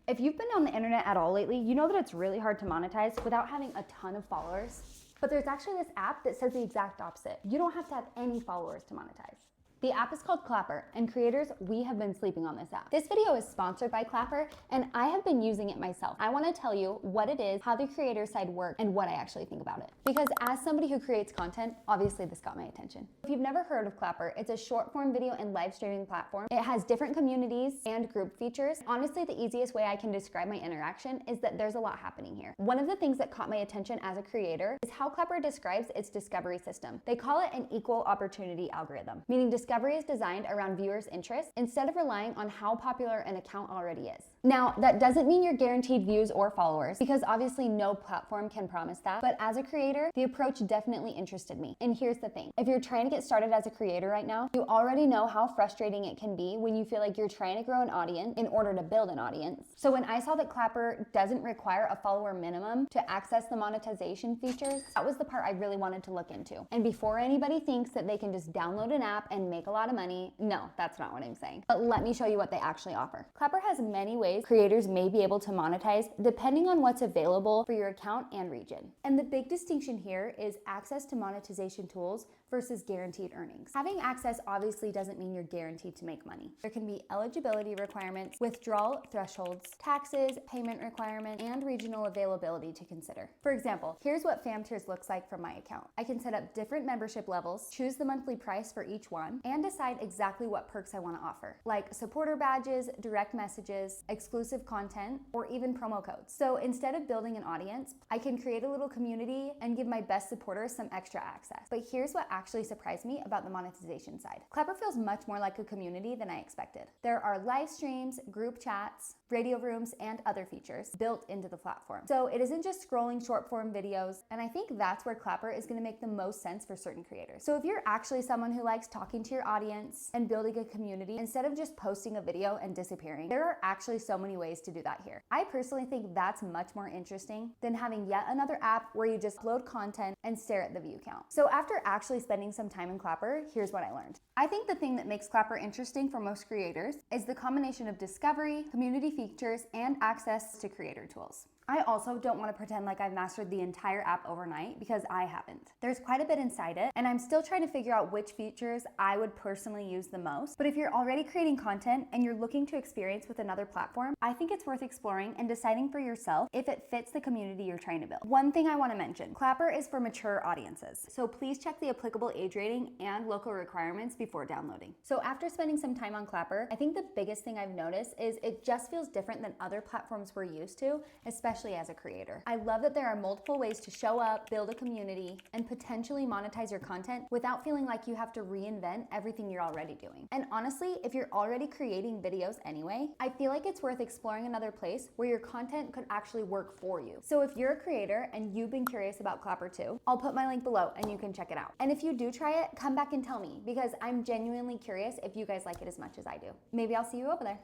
If you've been on the internet at all lately, you know that it's really hard to monetize without having a ton of followers. But there's actually this app that says the exact opposite. You don't have to have any followers to monetize. The app is called Clapper, and creators, we have been sleeping on this app. This video is sponsored by Clapper, and I have been using it myself. I want to tell you what it is, how the creator side works, and what I actually think about it. Because as somebody who creates content, obviously this got my attention. If you've never heard of Clapper, it's a short form video and live streaming platform. It has different communities and group features. Honestly, the easiest way I can describe my interaction is that there's a lot happening here. One of the things that caught my attention as a creator is how Clapper describes its discovery system. They call it an equal opportunity algorithm, meaning discovery is designed around viewers' interests instead of relying on how popular an account already is. Now, that doesn't mean you're guaranteed views or followers, because obviously no platform can promise that, but as a creator, the approach definitely interested me. And here's the thing, if you're trying to get started as a creator right now, you already know how frustrating it can be when you feel like you're trying to grow an audience in order to build an audience. So when I saw that Clapper doesn't require a follower minimum to access the monetization features, that was the part I really wanted to look into. And before anybody thinks that they can just download an app and make a lot of money, no, that's not what I'm saying. But let me show you what they actually offer. Clapper has many ways creators may be able to monetize depending on what's available for your account and region. And the big distinction here is access to monetization tools versus guaranteed earnings. Having access obviously doesn't mean you're guaranteed to make money. There can be eligibility requirements, withdrawal thresholds, taxes, payment requirements, and regional availability to consider. For example, here's what fam tiers looks like from my account. I can set up different membership levels, choose the monthly price for each one, and decide exactly what perks I want to offer, like supporter badges, direct messages, exclusive content, or even promo codes. So instead of building an audience, I can create a little community and give my best supporters some extra access. But here's what actually surprised me about the monetization side. Clapper feels much more like a community than I expected. There are live streams, group chats, radio rooms, and other features built into the platform. So it isn't just scrolling short form videos, and I think that's where Clapper is going to make the most sense for certain creators. So if you're actually someone who likes talking to your audience and building a community instead of just posting a video and disappearing, there are actually so many ways to do that here. I personally think that's much more interesting than having yet another app where you just upload content and stare at the view count. So after actually spending some time in Clapper, here's what I learned. I think the thing that makes Clapper interesting for most creators is the combination of discovery, community features, and access to creator tools. I also don't want to pretend like I've mastered the entire app overnight, because I haven't. There's quite a bit inside it, and I'm still trying to figure out which features I would personally use the most. But if you're already creating content and you're looking to experience with another platform, I think it's worth exploring and deciding for yourself if it fits the community you're trying to build. One thing I want to mention, Clapper is for mature audiences, so please check the applicable age rating and local requirements before downloading. So after spending some time on Clapper, I think the biggest thing I've noticed is it just feels different than other platforms we're used to, especially as a creator. I love that there are multiple ways to show up, build a community, and potentially monetize your content without feeling like you have to reinvent everything you're already doing. And honestly, if you're already creating videos anyway, I feel like it's worth exploring another place where your content could actually work for you. So if you're a creator and you've been curious about Clapper too, I'll put my link below and you can check it out. And if you do try it, come back and tell me, because I'm genuinely curious if you guys like it as much as I do. Maybe I'll see you over there.